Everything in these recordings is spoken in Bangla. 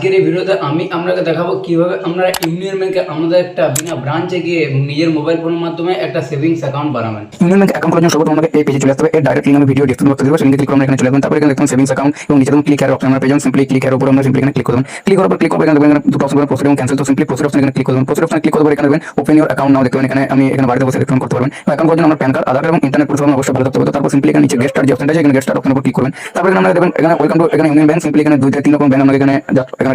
আজকের এই ভিডিওতে আমি আপনাকে দেখাবো কিভাবে আপনারা ইউনিয়ন ব্যাংকে আমাদের একটা বিনা ব্রাঞ্চে গিয়ে নিজের মোবাইল ফোনের মাধ্যমে একটা সেভিংস অ্যাকাউন্ট বানাবেন। ইউনিয়ন ব্যাংক অ্যাকাউন্ট করার জন্য সর্বপ্রথম আমাকে এই পেজে চলে আসতে হবে। এর ডাইরেক্ট লিংক আমি ভিডিও ডেসক্রিপশন বক্সে দেবো, সেখানে ক্লিক করে আমরা এখানে চলে আসবেন। তারপরে এখানে দেখুন সেভিংস অ্যাকাউন্ট এবং নিচে দেখুন ক্লিক হেয়ার অপশন আমরা পেয়ে যাবেন। সিম্পলি ক্লিক হেয়ার উপর আমরা সিম্পলি এখানে ক্লিক করবেন। ক্লিক করার পর এখানে দেখবেন এখানে দুটো অপশন পাবেন, প্রসিড এবং ক্যান্সেল। তো সিম্পলি প্রসিড অপশন এখানে ক্লিক করবেন। প্রসিড অপশন ক্লিক করার পর এখানে দেখবেন ওপেন ইউর অ্যাকাউন্ট নাও দেখতে পাবেন। এখানে আমি এখানে বাড়িতে বসে সিলেকশন করতে পারবেন। অ্যাকাউন্ট করার জন্য আমার প্যান কার্ড, আধার কার্ড এবং ইন্টারনেট পরিষেবা অবশ্যই ভালো থাকতে হবে। তারপর সিম্পলি এখানে নিচে গেট স্টার্ট যে অপশনটা আছে এখানে গেট স্টার্ট অপশনের উপর ক্লিক করবেন। তারপর এখানে আমরা দেখবেন এখানে ওয়েলকাম টু এখানে ইউনিয়ন ব্যাংক। সিম্পলি এখানে 2 থেকে 3 রকম ব্যাংক আমাকে এখানে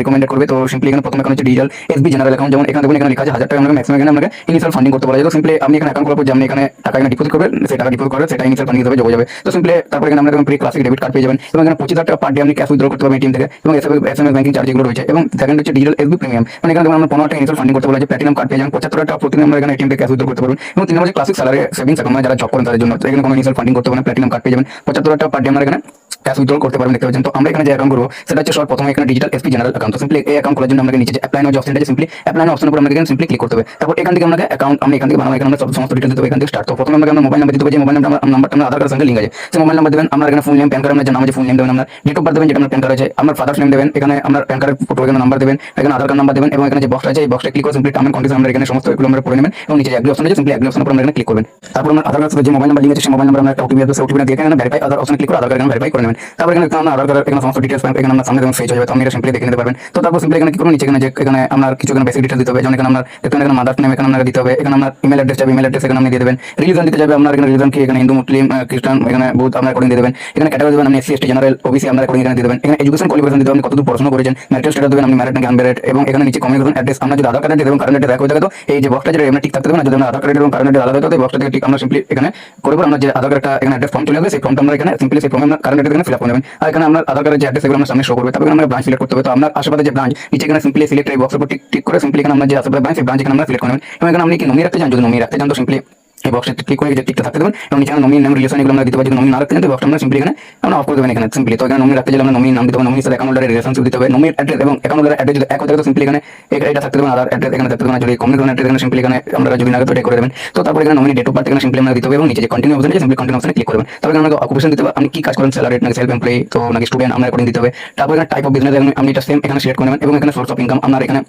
রিকমেন্ডেড করবে। তো সিম্পলি এখানে প্রথম অ্যাকাউন্ট হচ্ছে ডিজিটাল এসবি জেনারেল অ্যাকাউন্ট, যেমন এখানে দেখবেন এখানে লেখা আছে 1000 টাকা আমরা ম্যাক্সিমাম এখানে আপনাকে ইনিশিয়াল ফান্ডিং করতে বলা যায়। তো সিম্পলি আপনি এখানে অ্যাকাউন্ট করার পর যে আপনি এখানে টাকা এখানে ডিপোজিট করবেন, সেই টাকা ডিপোজিট করবে সেটা ইনিশিয়াল ফান্ডিং হিসেবে যোগ হয়ে যাবে। তো সিম্পলি তারপর এখানে আমরা দেখবেন প্রি ক্লাসিক ডেবিট কার্ড পেয়ে যাবেন এবং এখানে 25,000 টাকা পার ডে আপনি ক্যাশ উইথড্র করতে পারবেন এটিএম থেকে এবং এসএমএস ব্যাংকিং চার্জ যেগুলো রয়েছে। এবং সেকেন্ড হচ্ছে ডিজিটাল এসবি প্রিমিয়াম, মানে এখানে দেখবেন আমরা 15 টাকা ইনিশিয়াল ফান্ডিং করতে বলা যায়। প্ল্যাটিনাম কার্ড পেয়ে যাবেন 75 টাকা প্রতিদিন আমরা এখানে এটিএম থেকে ক্যাশ উইথড্র করতে পারবেন। এবং 3 নম্বর ক্লাসিক স্যালারি সেভিংস অ্যাকাউন্ট যারা জব করেন তাদের জন্য, তো এখানে কোনো ইনিশিয়াল ফান্ডিং করতে পারেন। প্ল্যাটিনাম কার্ড পেয়ে যাবেন 75 টাকা পার ডে আমরা এখানে ক্যাশ উইথড্র করতে পারবেন দেখতে পাচ্ছেন। তো আমরা এখানে যে অ্যাকাউন্ট করবো সেটা হচ্ছে সর্বপ্রথমে এখানে ডিজিটাল এসপি জেনারেল অ্যাকাউন্ট। তো সিম্পলি এই অ্যাকাউন্ট করার জন্য আমাকে নিচে যে অ্যাপ্লাই নাও যে অপশনটা আছে সিম্পলি অ্যাপ্লাই নাও অপশনের উপর আমরা এখানে সিম্পলি ক্লিক করতে হবে। তারপর এখান থেকে আমাকে অ্যাকাউন্ট আমি এখান থেকে বানাবো। এখানে আমরা সমস্ত ডিটেইলস দিতে হবে এখান থেকে স্টার্ট। তো প্রথমে আমাকে আমরা মোবাইল নাম্বার দিতে হবে, যে মোবাইল নাম্বারটা আমরা আধার কার্ডের সঙ্গে লিংক আছে সেই মোবাইল নাম্বার দেবেন। আমরা এখানে ফুল নেম, প্যান কার্ড আপনার যে নাম আছে ফুল নেম দেবেন, আপনার ডেট অফ বার্থ দেবেন যেটা আপনার প্যান কার্ড আছে, আপনার ফাদার্স নেম দেবেন, এখানে আপনার প্যান কার্ডের ফটো এখানে নাম্বার দেবেন, এখানে আধার কার্ড নাম্বার দেবেন এবং এখানে যে বক্সটা আছে এই বক্সটা ক্লিক করে সিম্পলি টার্ম এন্ড কন্ডিশন আমরা এখানে সমস্ত এগুলো আমরা পড়ে নেবেন এবং নিচে এগ্রি অপশন আছে সিম্পলি এগ্রি অপশনের উপর আমরা এখানে ক্লিক করবেন। তারপর আমরা আধার কার্ডের যে মোবাইল নাম্বার লিংক আছে সেই মোবাইল নাম্বার আমরা একটা ওটিপি আসবে, সেই ওটিপি দিয়ে এখানে ভেরিফাই আধার অপশনে ক্লিক করে আধার কার্ড এখানে ভেরিফাই করে নেবেন। তারপর এখানে আমরা আধার কার্ডের এখানে সমস্ত ডিটেইলস এখানে আমরা সামনে ফেজ হয়ে যাবে, তো আপনি এটা সিম্পলি দেখে নিতে পারবেন। তো তারপর সিম্পলি এখানে কি করবেন, নিচে এখানে যে এখানে আপনার কিছু এখানে বেসিক ডিটেইলস দিতে হবে, যেমন এখানে আপনার এখানে মাদার্স নেম এখানে আপনাকে দিতে হবে, এখানে আপনার ইমেল অ্যাড্রেস চাইবে, ইমেল অ্যাড্রেস এখানে আপনি দিয়ে দেবেন। রিলিজন দিতে যাবে আপনার এখানে রিলিজন কি এখানে হিন্দু মুসলিম খ্রিস্টান এখানে বহুত আপনার অ্যাকর্ডিং দিয়ে দেবেন। এখানে ক্যাটাগরি দেবেন আপনি এসসি এসটি জেনারেল ওবিসি আপনার অ্যাকর্ডিং এখানে দিয়ে দেবেন। এখানে এডুকেশন কোয়ালিফিকেশন দিতে হবে, আপনি কতদূর পড়াশোনা করেছেন, ম্যারিটাল স্ট্যাটাস দেবেন আপনি ম্যারিড নাকি আনম্যারিড, এবং এখানে নিচে কমিউনিকেশন অ্যাড্রেস আমরা যদি আধার কার্ডে দিয়ে দেবেন কারেন্ট অ্যাড্রেস এক হয়ে থাকে, তো এই যে বক্সটা যেটা এখানে ঠিক থাকতে দেবেন। যদি আমরা আধার কার্ডে এবং কারেন্ট অ্যাড্রেস আলাদা হতো এই বক্সটা থেকে ঠিক আমরা সিম্পলি এখানে করে আমরা যে আধার কার্ডটা এখানে অ্যাড্রেস ফর্ম চলে আসবে সেই ফর্মটা আমরা এখানে সিম্পলি সেই ফর্মে আমরা কারেন্ট অ্যাড্রেস এখানে ফিল আপ করে নেবেন। আর এখানে আমরা আধার কার্ডের যে অ্যাড্রেস এগুলো আমরা সামনে শো করবে। তারপর আমরা ব্রাঞ্চ সিলেক্ট করতে হবে। তো আপনার আশেপাশে যে ব্রাঞ্চ নিচে এখানে সিম্পলি সিলেক্ট এই বক্সের উপর টিক করে সিম্পলি এখানে আমরা যে আশেপাশে ব্রাঞ্চ সেই ব্রাঞ্চ এখানে আমরা সিলেক্ট করে নেবেন। এবং এখানে আপনি কি নমিনি রাখতে চান, যদি নমিনি রাখতে চান তো সিম্পলি এই বক্সে ক্লিক করে যে টিকটা থাকতে দেবেন এবং নিচে নমিনি নাম রিলেশন এগুলো আমরা দিতে পারি। যদি নমিনি না রাখতে চান তো বক্সটা আমরা সিম্পলি এখানে আমরা অফ করে দেবেন এখানে সিম্পলি। তো এখানে নমিনি রাখতে চাইলে আমরা নমিনি নাম দিতে হবে, নমিনি সাথে অ্যাকাউন্ট হোল্ডারের রিলেশনশিপ দিতে হবে, নমিনি অ্যাড্রেস এবং অ্যাকাউন্ট হোল্ডারের অ্যাড্রেস যদি এক হয়ে থাকে তো সিম্পলি এখানে এটা থাকতে দেবেন, আধার অ্যাড্রেস এখানে থাকতে দেবেন। যদি কমিউনিকেশন অ্যাড্রেস এখানে সিম্পলি এখানে আমরা যদি না তো এটা করে দেবেন। তো তারপর এখানে নমিনি ডেট অফ বার্থ এখানে সিম্পলি আমরা দিতে হবে এবং নিচে যে কন্টিনিউ অপশন আছে সিম্পলি কন্টিনিউ অপশনে ক্লিক করবেন। তারপর এখানে আমাকে অকুপেশন দিতে হবে, আপনি কি কাজ করেন, স্যালারি নাকি সেলফ এমপ্লয়ি তো নাকি স্টুডেন্ট আমরা অ্যাকর্ডিং দিতে হবে। তারপর এখানে টাইপ অফ বিজনেস আপনি এটা সেম এখানে সিলেক্ট করে নেবেন এবং এখানে সোর্স অফ ইনকাম আপনার এখানে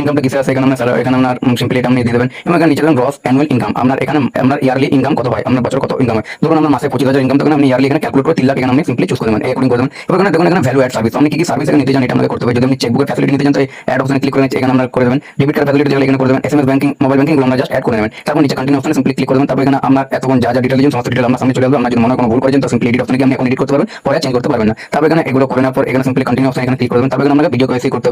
ইনকামটা কিসে আছে এখানে আমরা স্যালারি এখানে আমরা সিম্পলি এটা আপনি দিয়ে দেবেন। এবং এখানে নিচে গ্রস অ্যানুয়াল ইনকাম আপনার এখানে আপনার ইয়ারলি ইনকাম কত হয়, আপনার বছর কত ইনকাম হয়। ধরুন আমরা মাসে 25,000 ইনকাম, তখন আপনি ইয়ারলি এখানে ক্যালকুলেট করে 3 লাখ এখানে আপনি সিম্পলি চুজ করে দেবেন, অ্যাকর্ডিং করে দেবেন। এবার এখানে দেখুন এখানে ভ্যালু অ্যাড সার্ভিস আপনি কি সার্ভিস এখানে নিতে চান এটা আমাদের করতে হবে। যদি আপনি চেকবুকের ফ্যাসিলিটি নিতে চান তো অ্যাড অপশনে ক্লিক করে এখানে আমরা করে দেবেন। ডেবিট কার্ড ফ্যাসিলিটি যেগুলো এখানে করে দেবেন, এসএমএস ব্যাংকিং মোবাইল ব্যাংকিং এগুলো আমরা জাস্ট অ্যাড করে নেবেন। তারপর নিচে কন্টিনিউ অপশনে সিম্পলি ক্লিক করে দেবেন। তারপর এখানে আপনার এতক্ষণ যা ডিটেইল দিয়েছেন সমস্ত ডিটেইল আপনার সামনে চলে আসবে। আপনার যদি মনে কোনো ভুল করেছেন তো সিম্পলি এডিট অপশনে গিয়ে আপনি এখন এডিট করতে পারবেন, পরে চেঞ্জ করতে পারবেন না। তারপর এখানে এগুলো করে নেওয়ার পর এখানে সিম্পলি কন্টিনিউ অপশনে এখানে ক্লিক করে দেবেন। তারপর এখানে আমাকে ভিডিও কয়েসি করতে